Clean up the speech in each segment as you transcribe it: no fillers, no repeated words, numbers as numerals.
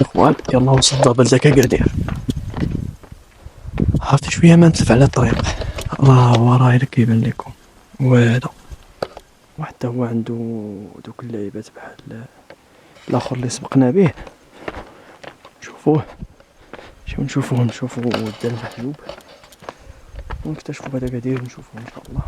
اخوان يلا وصلنا بلدك اكادير. عرفت شويه ما نتف على الطريق. الله وراي لك يبان لكم وهذا وحتى هو عنده دوك اللعيبات بحال الاخر اللي سبقنا به. شوفوه نشوفوه دا المحجوب ونكتشفوا بعد اكادير ونشوفوه ان شاء الله.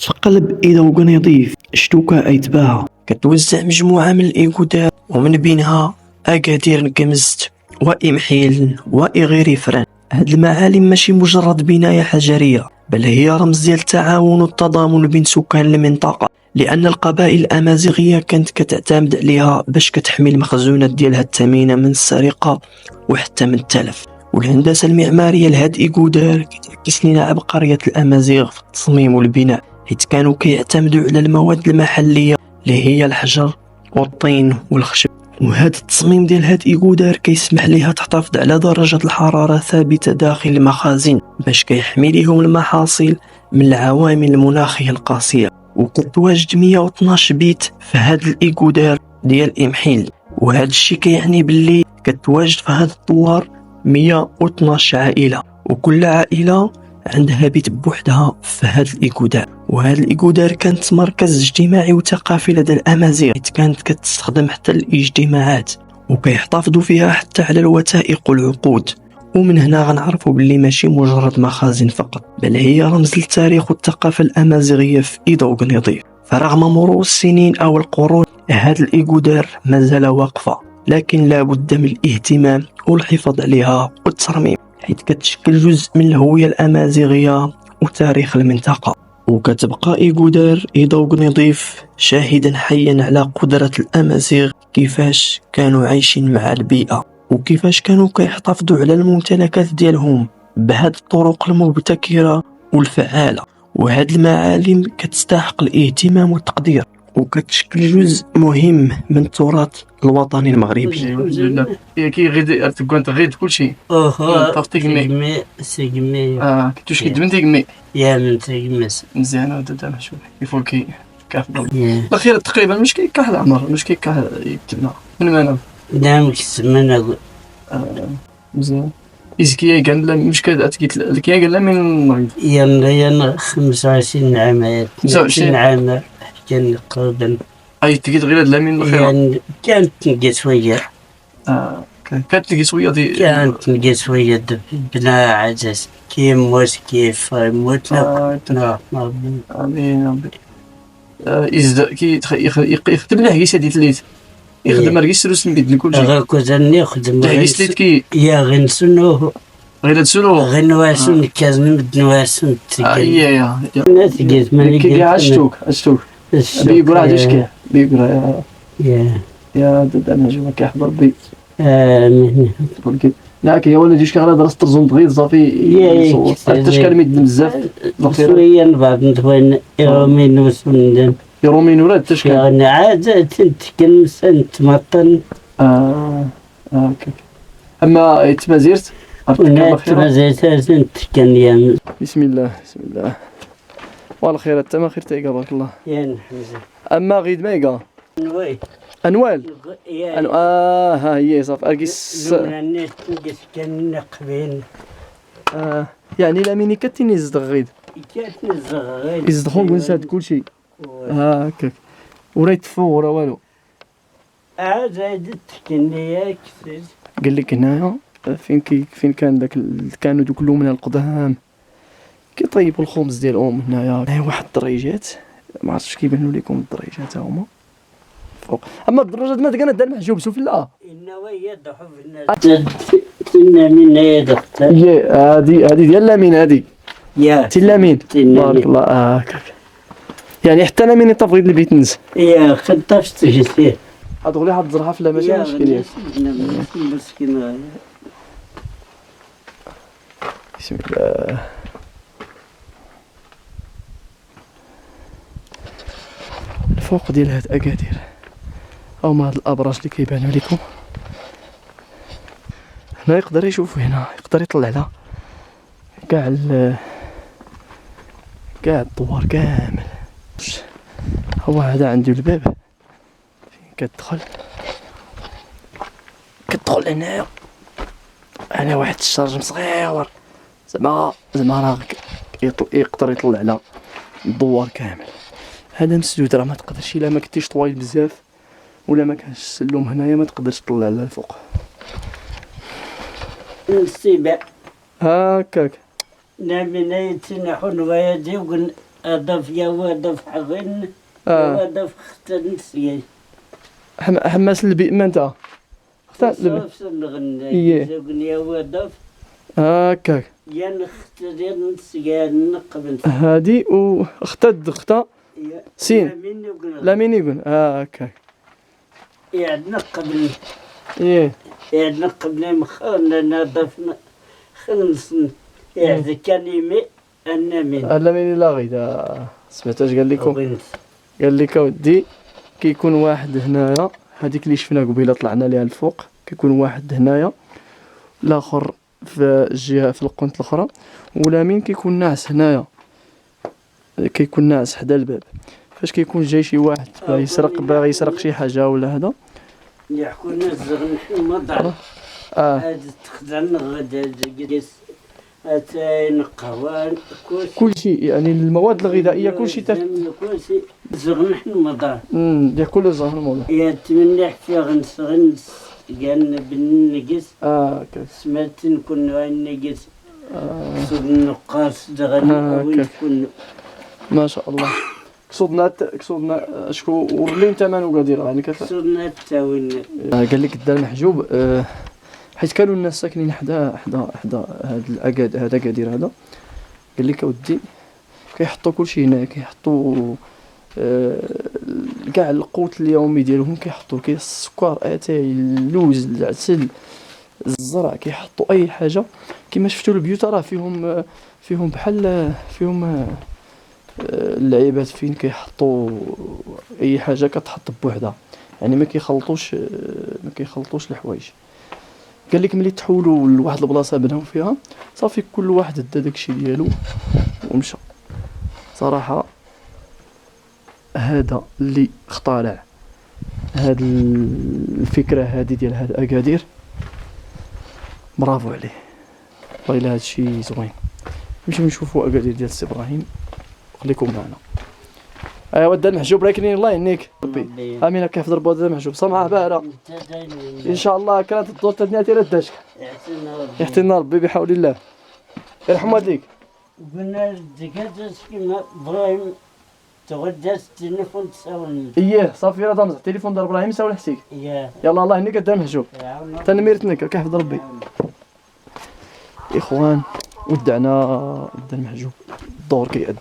تقلب اذا وكان يضيف شتوكا ايتباع كتوزع مجموعه من الايكودات ومن بينها اكادير نكمزت وإمحيل وإغيري فران. هاد المعالم ماشي مجرد بناية حجرية بل هي رمز ديال التعاون والتضامن بين سكان المنطقة، لأن القبائل الأمازيغية كانت كتعتمد عليها باش كتحمي المخزونات ديالها الثمينة من السرقة وحتى من التلف. والهندسة المعمارية لهاد إيكودار كتعكس لنا عبقرية الأمازيغ في التصميم والبناء، حيت كانوا كيعتمدوا على المواد المحلية اللي هي الحجر والطين والخشب. وهذا التصميم ديال هاد إيكودار كيسمح ليها تحتفظ على درجة الحرارة ثابتة داخل المخازن باش كيحمي ليهم المحاصيل من العوامل المناخية القاسية. وكتواجد 112 بيت في هاد الإيكودار ديال إمحيل، وهذا الشيء كيعني باللي كتواجد في هاد الدوار 112 عائلة، وكل عائلة عندها بيت بوحدها في هاد الإيكودار. وهذا الإيكودار كانت مركز اجتماعي وثقافي لدى الأمازيغ، كانت كتستخدم حتى الاجتماعات وكيحتفظوا فيها حتى على الوثائق والعقود. ومن هنا غنعرفوا باللي ماشي مجرد مخازن فقط بل هي رمز للتاريخ والثقافة الأمازيغية في إيدوغنيضيف. فرغم مرور السنين أو القرون هذا الإيكودار مازال واقفة، لكن لا بد من الاهتمام والحفاظ عليها والترميم، حيث كتشكل جزء من الهوية الأمازيغية وتاريخ المنطقة. وكتبقى إيكودار إيدوغنيضيف شاهدا حيا على قدرة الأمازيغ كيفاش كانوا عايشين مع البيئة وكيفاش كانوا كيحتفظوا على الممتلكات ديالهم بهذه الطرق المبتكرة والفعالة. وهاد المعالم كتستحق الاهتمام والتقدير وكتشكل جزء مهم من التراث الوطني المغربي. الحمد لله. كي غير كنت غير كلشي طافتي كمي كنتوش كيدمن تيكمي يا من تيمس مزيان. هذا محشوب يفولكي كافضل الاخير تقريبا مش كيكح العمر مش كيكح يكتبنا من مانا دام كسمنا مزيان. إزكيا قال لا مش كذا أتكيت كيا قال لا من المغرب يا 25 عام 25 عام كان قريبا أي تكيت غير لا من الخير يعني كانت نلقى شوية كانت تلقى شوية كانت نلقى شوية بلا عجز كيف موت كيف موت لا آمين إزدا كي يخدم له كيس هادي تليت يخدم راه يسلوس نبدل كل شيء كنت نخدم كيسليت كي يا غنسنو غير تسولو غنواسون كازم بدنواسون يا الناس قالت مالي كي عشتوك بيقول عاد اش كاين بيقول يا دد انا جوا كيحضر بي امين ولكن لا كي ولا ديش كان درست ترزم دغيا صافي حتى شكال ميد بزاف شويه بعض نتوين يومين وسندن يرومين ولا حتى شكال يعني عاد تنتكن سنت مطن اما تمازيرت كان يا بسم الله والله خير تما خير تايقا بارك الله يا نحمزه. اما غيد مايقا انوال ها هي صافي اركيس الناس كان نقبين يعني لا ميني كتيني زد غيد يزدخون ونسات كلشي هكاك وريت فور والو عاد تكني ياك قال لك هنايا فين كان داك كانوا دوك من القدام كيطيبوا الخبز ديالهم هنايا واحد الدريجات ما عرفتش كيبانوا لكم الدريجات هما فوق. اما الدرجات ما كانت دار محجوب شوف لا النوايا ضحوا في الناس تنا من هذا هذه ديال لامين هذه يا تلامين بارك الله هكاك يعني حتى انا مين طفيت البيت نس يا خطفت جسيه هادو لي حد الزرافه لا ماشي مشكل مسكين بسم الله. الفوق ديال هاد اكادير او ما هاد الابراج اللي كيبانوا لكم هنا يقدر يشوف هنا يقدر يطلع لها كاع الدوار كامل. هو هذا عنده الباب فين كتدخل كندخل هنايا انا واحد الشارج صغير زعما راه يقدر يطلع على الدوار كامل. هذا مسدود راه ما تقدرش الا ما كنتيش طويل بزاف ولا ما كانش السلم هنايا ما تقدرش تطلع على الفوق. السباع هكاك نامنيتي نحن ويدي وقن أضف يا وضف حغن وضف ختنسي حماس البيئة ما انت اختار صوف الغنى زوجن يا وضف هكاك يا نخترين سيان قبل هادي اختا سين لا مين يقول هكاك يعدنا قبل ايه يعدنا قبل مخانا نضفنا خلصنا يعد كلمة أنا من لا مين لا غير سمعتاش قال لكم قال لك ودي كيكون واحد هنايا هذيك اللي شفنا قبيله طلعنا ليها الفوق كيكون واحد هنايا الاخر في الجهه في القنت الاخرى ولا مين كيكون ناعس هنايا كيكون ناعس حدا الباب فاش كيكون جاي شي واحد باغي يسرق شي حاجه ولا هذا يحكوا الناس زغن المضع هذا تخزن غدا جلس أتاين قوان كل شيء يعني المواد الغذائيه كل شيء كل شيء زغن المضع ياكل زغن الموضوع يتمنى حتى غنسغن قالنا بالنقص سمعت نكون النقص كسود النقاص دغنا وين كنا ما شاء الله كسودنا شكون واللي انت مانو قادر يعني كسودنا التاوين قال لك الدار محجوب حيت كانوا الناس ساكنين حدا هذا الاكاد هذا قادر هذا قال لك اودي كيحطوا كلشي هنا كيحطوا كاع القوت اليومي ديالهم كيحطوا السكر اتاي اللوز العسل الزرع كيحطوا اي حاجه كما شفتوا البيوت راه فيهم بحال فيهم اللعيبات فين كيحطوا اي حاجه كتحط بوحدها يعني ما كيخلطوش الحوايج. قال لك ملي تحولوا لواحد البلاصه بناو فيها صافي كل واحد دا داكشي ديالو ومشى. صراحه هذا اللي اخترع هاد الفكره هذه ديال هاد اكادير برافو عليه والله هذا الشيء زوين. نمشيو نشوفوا اكادير ديال السي ابراهيم خليكم معنا. ايوا الدار محجوب راكنين الله يهنيك ربي امين كيف ضربوا الدار محجوب سمعه باهره ان شاء الله كانت الدور تاع تيرا داشك يحتنا ربي بحول الله يرحم والديك. قلنا دكاتره كيما ابراهيم تغدى التليفون تساوني اييه صافي راه تمزح التليفون ديال ابراهيم ساول حسيك يلا الله يهنيك الدار محجوب تنميرتنك كيحفظ ربي. اخوان ودعنا الدار محجوب الدور كيأدب